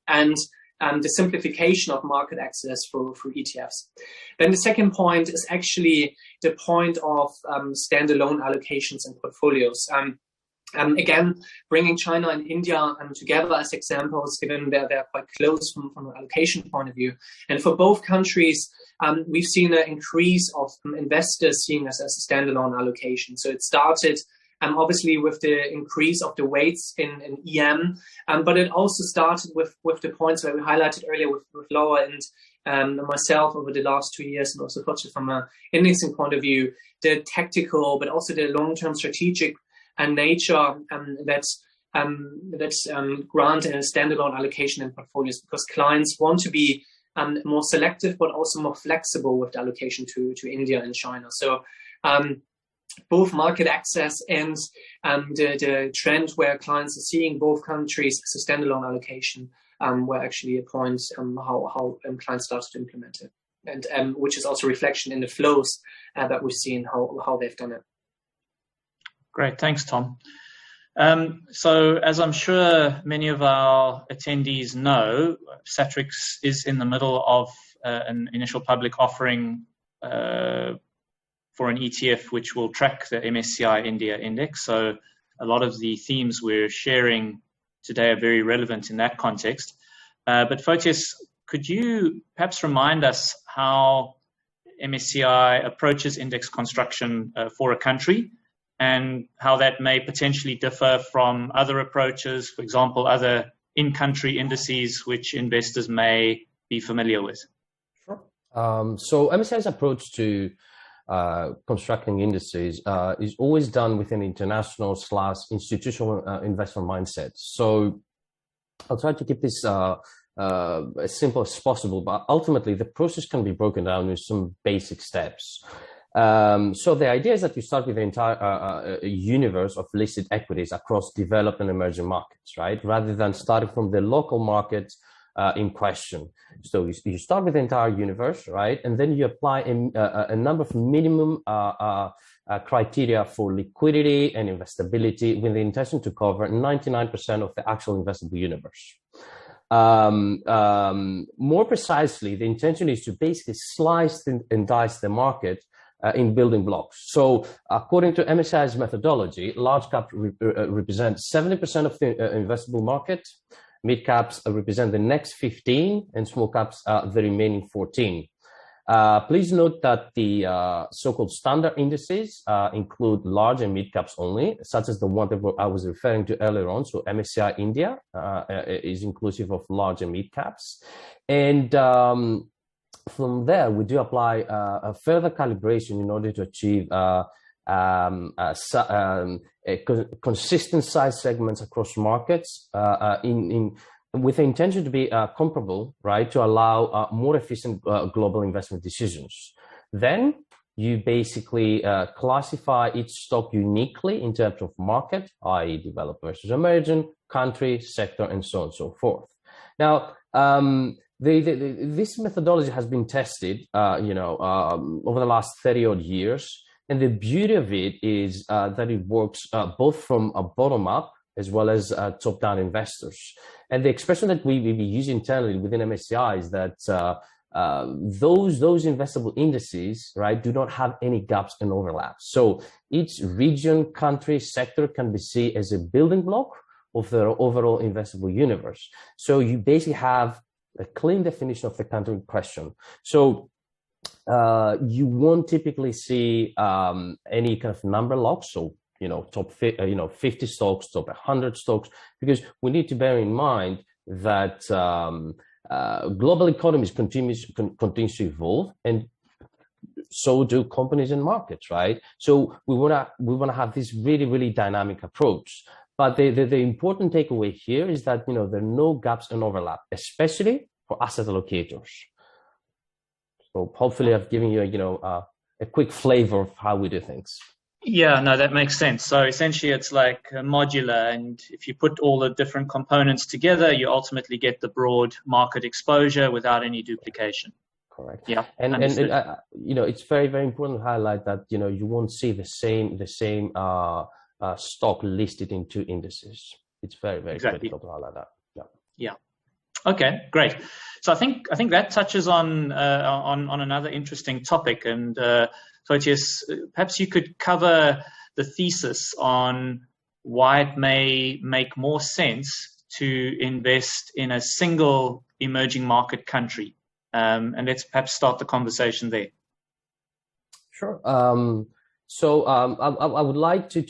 and the simplification of market access for ETFs. Then the second point is actually the point of standalone allocations and portfolios. Again, bringing China and India together as examples, given they're quite close from an allocation point of view. And for both countries, we've seen an increase of investors seeing us as a standalone allocation. So it started obviously with the increase of the weights in EM, but it also started with the points that we highlighted earlier with Laura and myself over the last 2 years, and also from an indexing point of view, the tactical, but also the long-term strategic nature that's granted in a standalone allocation in portfolios, because clients want to be more selective, but also more flexible with the allocation to India and China. So both market access and the trend where clients are seeing both countries as a standalone allocation were actually a point how clients started to implement it, and which is also a reflection in the flows that we've seen how they've done it. Great, thanks, Tom. So as I'm sure many of our attendees know, Satrix is in the middle of an initial public offering for an ETF which will track the MSCI India Index. So a lot of the themes we're sharing today are very relevant in that context. But Photius, could you perhaps remind us how MSCI approaches index construction for a country, and how that may potentially differ from other approaches, for example, other in-country indices which investors may be familiar with? Sure. So MSCI's approach to constructing indices is always done with an international / institutional investment mindset. So I'll try to keep this as simple as possible, but ultimately the process can be broken down into some basic steps. So the idea is that you start with the entire universe of listed equities across developed and emerging markets, right? Rather than starting from the local market in question. So you start with the entire universe, right? And then you apply a number of minimum criteria for liquidity and investability with the intention to cover 99% of the actual investable universe. More precisely, the intention is to basically slice and dice the market in building blocks. So according to MSCI's methodology, large cap represent 70% of the investable market, mid caps represent the next 15, and small caps the remaining 14. Please note that the so-called standard indices include large and mid caps only, such as the one that I was referring to earlier on. So MSCI India is inclusive of large and mid caps. And from there, we do apply a further calibration in order to achieve consistent size segments across markets with the intention to be comparable, right, to allow more efficient global investment decisions. Then you basically classify each stock uniquely in terms of market, i.e. developed versus emerging, country, sector, and so on and so forth. Now, this methodology has been tested, over the last 30 odd years. And the beauty of it is that it works both from a bottom up as well as top down investors. And the expression that we use internally within MSCI is that those investable indices, right, do not have any gaps and overlaps. So each region, country, sector can be seen as a building block of the overall investable universe. So you basically have a clean definition of the country in question. So you won't typically see any kind of number locks. So, top 50 stocks, top 100 stocks, because we need to bear in mind that global economies continues to evolve, and so do companies and markets, right? So we wanna have this really, really dynamic approach. But the important takeaway here is that, there are no gaps in overlap, especially for asset allocators. So hopefully I've given you, a quick flavor of how we do things. Yeah, no, that makes sense. So essentially it's like modular, and if you put all the different components together, you ultimately get the broad market exposure without any duplication. Correct. Yeah. And it's very, very important to highlight that, you won't see the same stock listed in two indices. It's very, very critical to highlight that. Yeah. Okay, great. So I think that touches on another interesting topic, and Photius, perhaps you could cover the thesis on why it may make more sense to invest in a single emerging market country, and let's perhaps start the conversation there. Sure. So I would like to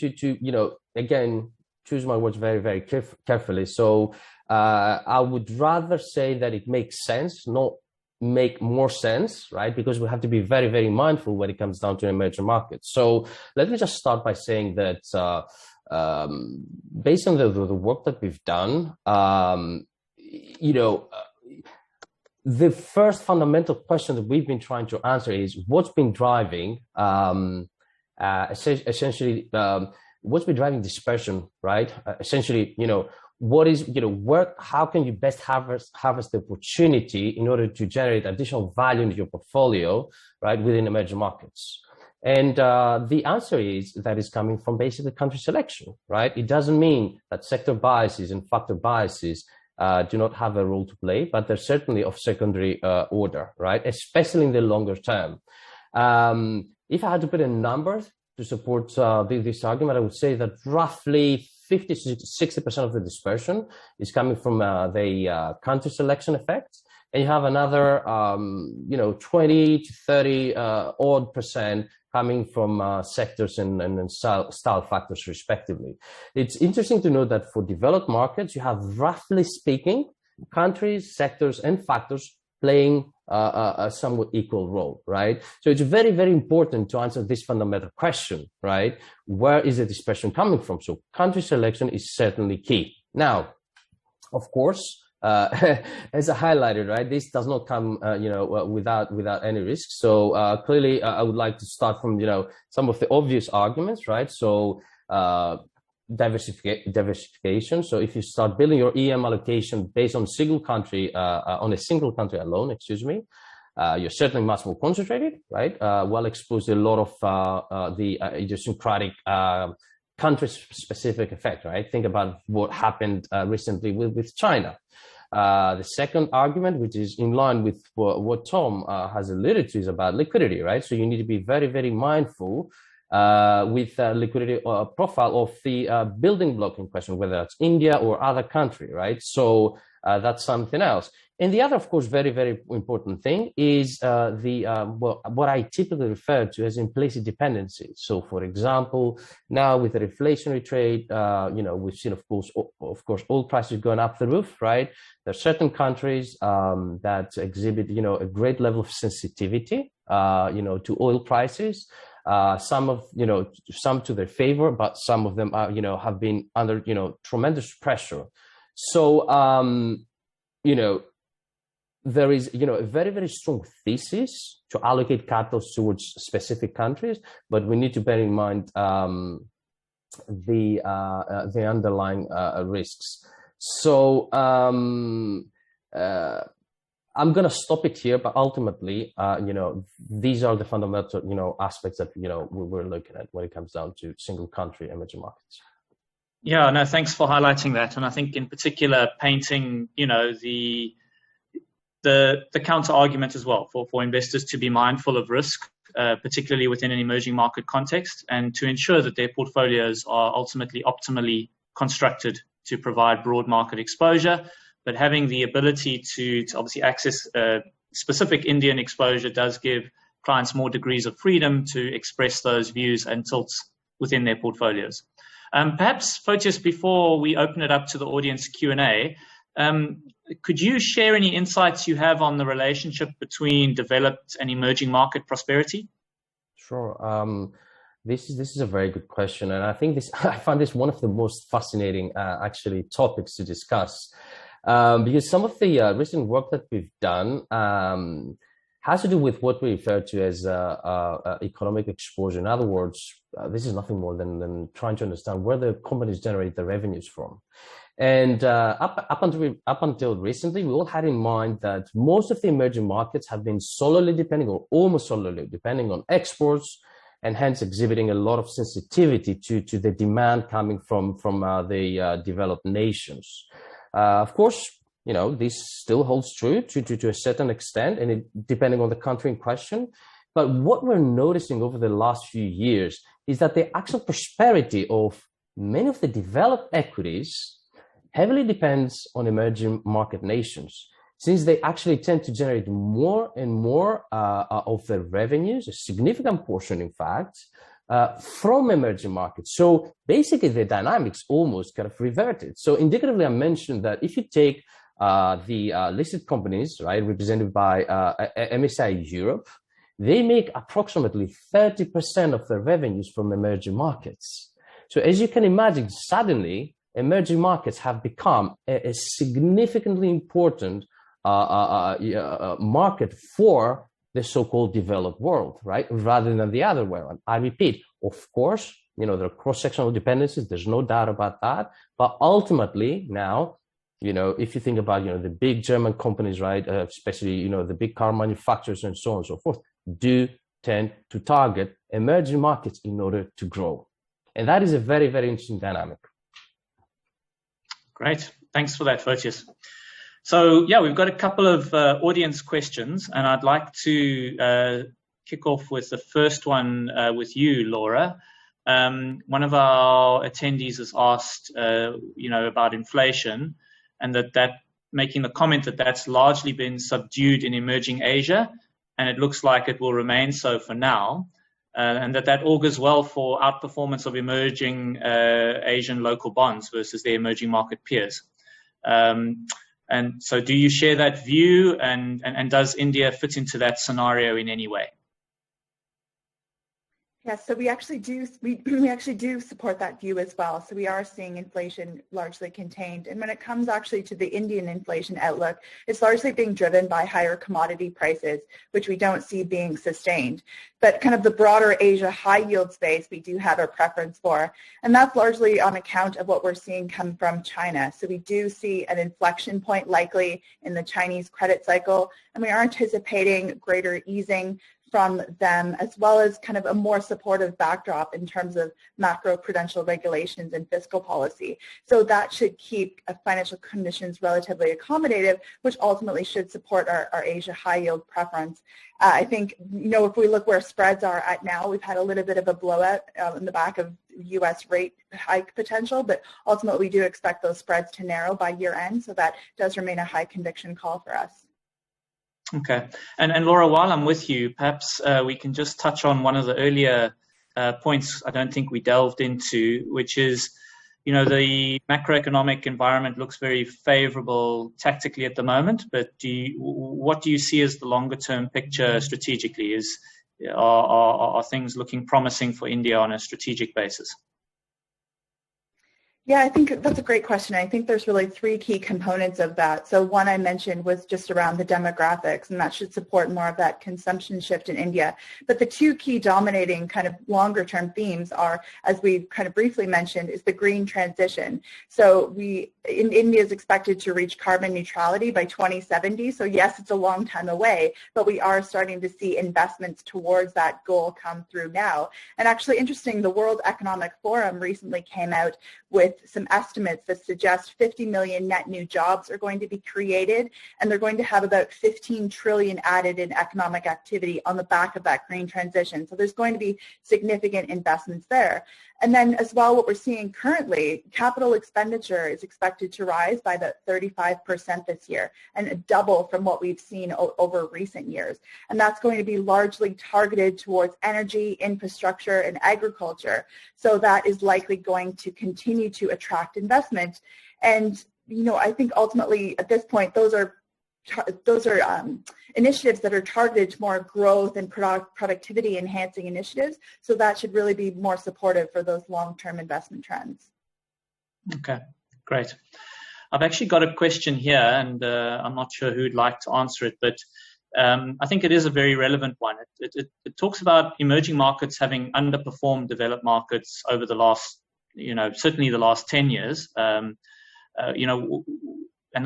again choose my words very, very carefully. So I would rather say that it makes sense, not make more sense, right? Because we have to be very, very mindful when it comes down to emerging markets. So let me just start by saying that based on the work that we've done, the first fundamental question that we've been trying to answer is what's been driving essentially what's been driving dispersion, right? Essentially, what is, how can you best harvest the opportunity in order to generate additional value in your portfolio, right, within emerging markets? And the answer is that is coming from basically country selection, right? It doesn't mean that sector biases and factor biases do not have a role to play, but they're certainly of secondary order, right? Especially in the longer term. If I had to put in numbers to support this argument, I would say that roughly 50 to 60% of the dispersion is coming from the country selection effect. And you have another, 20 to 30 odd percent coming from sectors and style factors respectively. It's interesting to note that for developed markets, you have, roughly speaking, countries, sectors, and factors playing a somewhat equal role, right? So it's very, very important to answer this fundamental question, right? Where is the dispersion coming from? So country selection is certainly key. Now, of course, as I highlighted, right, this does not come, without any risk. So clearly, I would like to start from, some of the obvious arguments, right? So diversification. So if you start building your EM allocation based on a single country alone, you're certainly much more concentrated, right? Well exposed to a lot of the idiosyncratic country-specific effect, right? Think about what happened recently with China. The second argument, which is in line with what Tom has alluded to, is about liquidity, right? So you need to be very, very mindful with liquidity profile of the building block in question, whether that's India or other country, right? So that's something else. And the other, of course, very, very important thing is what I typically refer to as implicit dependency. So, for example, now with the inflationary trade, we've seen, of course, oil prices going up the roof, right? There are certain countries that exhibit, a great level of sensitivity, to oil prices. Some to their favor, but some of them are, have been under, tremendous pressure. So, there is, a very, very strong thesis to allocate capital towards specific countries, but we need to bear in mind the underlying risks. So I'm going to stop it here, but ultimately, these are the fundamental, aspects that, we're looking at when it comes down to single country emerging markets. Yeah, no, thanks for highlighting that. And I think in particular, painting, the counter argument as well for investors to be mindful of risk, particularly within an emerging market context, and to ensure that their portfolios are ultimately optimally constructed to provide broad market exposure. But having the ability to obviously access specific Indian exposure does give clients more degrees of freedom to express those views and tilts within their portfolios. Perhaps, Photius, before we open it up to the audience Q&A, could you share any insights you have on the relationship between developed and emerging market prosperity? Sure. This is a very good question, and I think I find this one of the most fascinating actually topics to discuss, because some of the recent work that we've done has to do with what we refer to as economic exposure. In other words, this is nothing more than trying to understand where the companies generate their revenues from. And up until recently, we all had in mind that most of the emerging markets have been solely depending, or almost solely depending, on exports, and hence exhibiting a lot of sensitivity to the demand coming from the developed nations. Of course, this still holds true to a certain extent, and depending on the country in question. But what we're noticing over the last few years is that the actual prosperity of many of the developed equities heavily depends on emerging market nations, since they actually tend to generate more and more of their revenues, a significant portion, in fact, from emerging markets. So basically, the dynamics almost kind of reverted. So indicatively, I mentioned that if you take the listed companies, right, represented by MSCI Europe, they make approximately 30% of their revenues from emerging markets. So as you can imagine, suddenly, emerging markets have become a significantly important market for the so-called developed world, right? Rather than the other way around. I repeat, of course, there are cross-sectional dependencies. There's no doubt about that. But ultimately, now, if you think about, the big German companies, right, especially, the big car manufacturers and so on and so forth, do tend to target emerging markets in order to grow. And that is a very, very interesting dynamic. Great. Thanks for that, Photius. So, yeah, we've got a couple of audience questions, and I'd like to kick off with the first one with you, Laura. One of our attendees has asked, about inflation, and that making the comment that that's largely been subdued in emerging Asia, and it looks like it will remain so for now, and that augurs well for outperformance of emerging Asian local bonds versus their emerging market peers. And so do you share that view, and does India fit into that scenario in any way? Yes, so we actually do support that view as well. So we are seeing inflation largely contained. And when it comes actually to the Indian inflation outlook, it's largely being driven by higher commodity prices, which we don't see being sustained. But kind of the broader Asia high yield space, we do have a preference for. And that's largely on account of what we're seeing come from China. So we do see an inflection point likely in the Chinese credit cycle, and we are anticipating greater easing from them, as well as kind of a more supportive backdrop in terms of macro-prudential regulations and fiscal policy. So that should keep financial conditions relatively accommodative, which ultimately should support our Asia high-yield preference. I think, if we look where spreads are at now, we've had a little bit of a blowout in the back of U.S. rate hike potential, but ultimately we do expect those spreads to narrow by year end, so that does remain a high conviction call for us. Okay. And Laura, while I'm with you, perhaps we can just touch on one of the earlier points I don't think we delved into, which is, the macroeconomic environment looks very favorable tactically at the moment, but what do you see as the longer term picture strategically? Are things looking promising for India on a strategic basis? Yeah, I think that's a great question. I think there's really three key components of that. So one I mentioned was just around the demographics, and that should support more of that consumption shift in India. But the two key dominating kind of longer term themes are, as we kind of briefly mentioned, is the green transition. So India is expected to reach carbon neutrality by 2070. So yes, it's a long time away, but we are starting to see investments towards that goal come through now. And actually interesting, the World Economic Forum recently came out with some estimates that suggest 50 million net new jobs are going to be created, and they're going to have about 15 trillion added in economic activity on the back of that green transition. So there's going to be significant investments there. And then as well, what we're seeing currently, capital expenditure is expected to rise by about 35% this year, and double from what we've seen over recent years. And that's going to be largely targeted towards energy, infrastructure, and agriculture. So that is likely going to continue to attract investment. And, I think ultimately at this point, those are initiatives that are targeted to more growth and productivity enhancing initiatives. So that should really be more supportive for those long-term investment trends. Okay, great. I've actually got a question here, and I'm not sure who'd like to answer it, but I think it is a very relevant one. It talks about emerging markets having underperformed developed markets over the last, certainly the last 10 years. And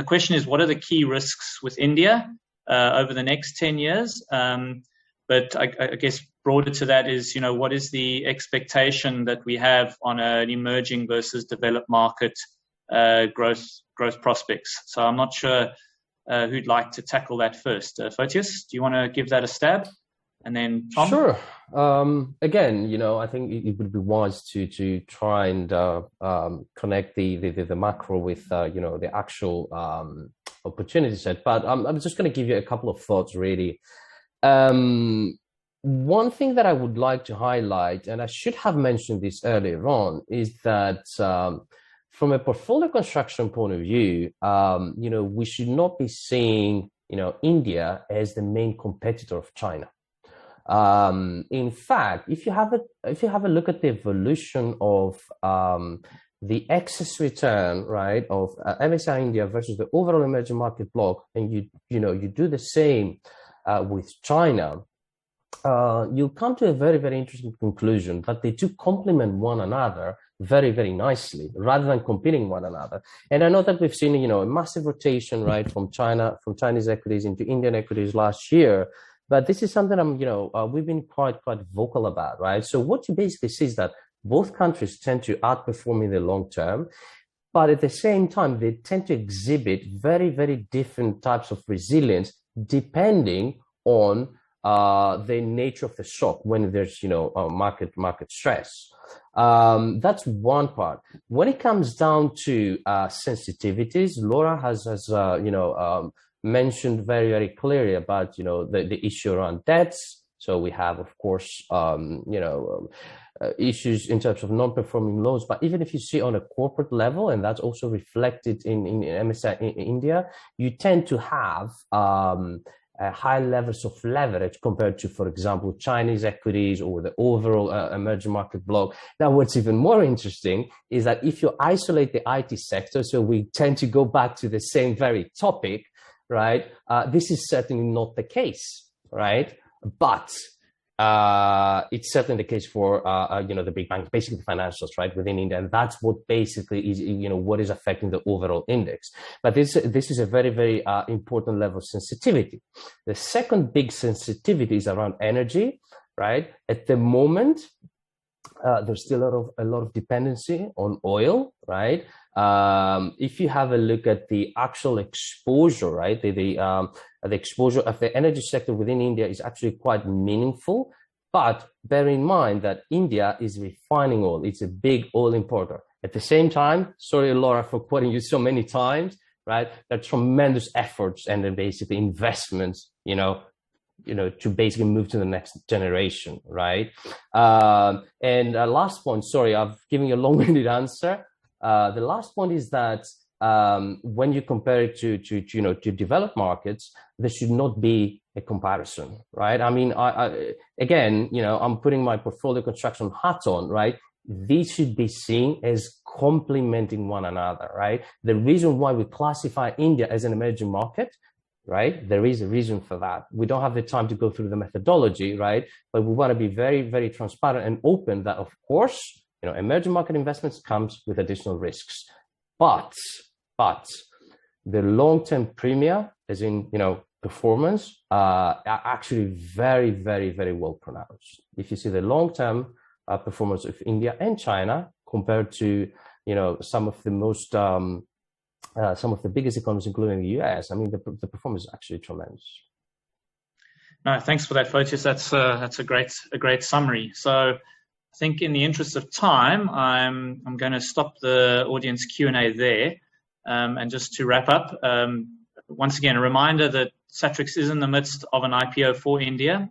the question is, what are the key risks with India over the next 10 years? But I guess broader to that is, what is the expectation that we have on an emerging versus developed market growth prospects? So I'm not sure who'd like to tackle that first. Photius, do you want to give that a stab? And then Tom? Sure. Again, I think it would be wise to try and connect the macro with the actual opportunity set. But I'm just going to give you a couple of thoughts, really. One thing that I would like to highlight, and I should have mentioned this earlier on, is that from a portfolio construction point of view, we should not be seeing, India as the main competitor of China. In fact, if you have a look at the evolution of the excess return, right, of MSCI India versus the overall emerging market block, and you do the same with China, you'll come to a very, very interesting conclusion that they do complement one another very, very nicely, rather than competing one another. And I know that we've seen, a massive rotation, right, from Chinese equities into Indian equities last year. But this is something we've been quite vocal about, right? So what you basically see is that both countries tend to outperform in the long term, but at the same time, they tend to exhibit very, very different types of resilience depending on the nature of the shock when there's, market stress. That's one part. When it comes down to sensitivities, Laura has mentioned very, very clearly about, the issue around debts. So we have, of course, issues in terms of non-performing loans. But even if you see on a corporate level, and that's also reflected in MSCI in India, you tend to have high levels of leverage compared to, for example, Chinese equities or the overall emerging market block. Now, what's even more interesting is that if you isolate the IT sector, so we tend to go back to the same very topic, right? This is certainly not the case, right? But it's certainly the case for the big banks, basically the financials, right, within India, and that's what basically is what is affecting the overall index. But this is a very, very important level of sensitivity. The second big sensitivity is around energy, right? At the moment, there's still a lot of dependency on oil, right? If you have a look at the actual exposure, right, the exposure of the energy sector within India is actually quite meaningful. But bear in mind that India is refining oil. It's a big oil importer. At the same time, sorry, Laura, for quoting you so many times, right? There are tremendous efforts and then basically investments, to basically move to the next generation, right? And last point, sorry, I've given you a long-winded answer. The last point is that when you compare it to developed markets, there should not be a comparison, right? I mean, again, I'm putting my portfolio construction hat on, right? These should be seen as complementing one another, right? The reason why we classify India as an emerging market, right? There is a reason for that. We don't have the time to go through the methodology, right? But we want to be very, very transparent and open that, of course, emerging market investments comes with additional risks. But the long-term premia, as in, performance, are actually very, very, very well pronounced. If you see the long-term performance of India and China compared to, some of the most, some of the biggest economies, including the US, I mean, the performance is actually tremendous. No, thanks for that, Photius. That's a great summary. So I think in the interest of time, I'm going to stop the audience Q&A there. And just to wrap up, once again, a reminder that Satrix is in the midst of an IPO for India.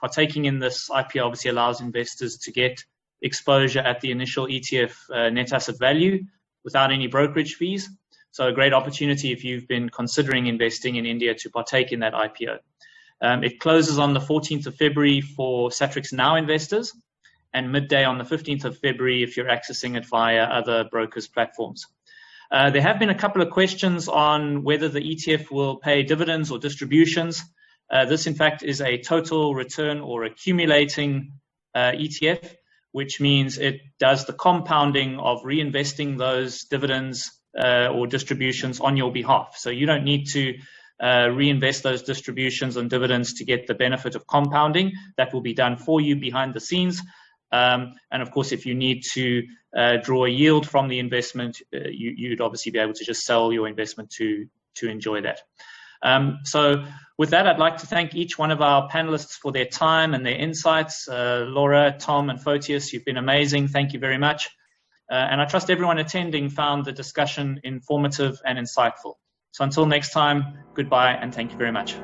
Partaking in this IPO obviously allows investors to get exposure at the initial ETF net asset value without any brokerage fees. So a great opportunity if you've been considering investing in India to partake in that IPO. It closes on the 14th of February for Satrix Now investors, and midday on the 15th of February if you're accessing it via other brokers' platforms. There have been a couple of questions on whether the ETF will pay dividends or distributions. This, in fact, is a total return or accumulating ETF, which means it does the compounding of reinvesting those dividends or distributions on your behalf. So you don't need to reinvest those distributions and dividends to get the benefit of compounding. That will be done for you behind the scenes. And of course, if you need to draw a yield from the investment, you'd obviously be able to just sell your investment to enjoy that. So with that, I'd like to thank each one of our panelists for their time and their insights. Laura, Tom, and Photius, you've been amazing. Thank you very much. And I trust everyone attending found the discussion informative and insightful. So until next time, goodbye and thank you very much.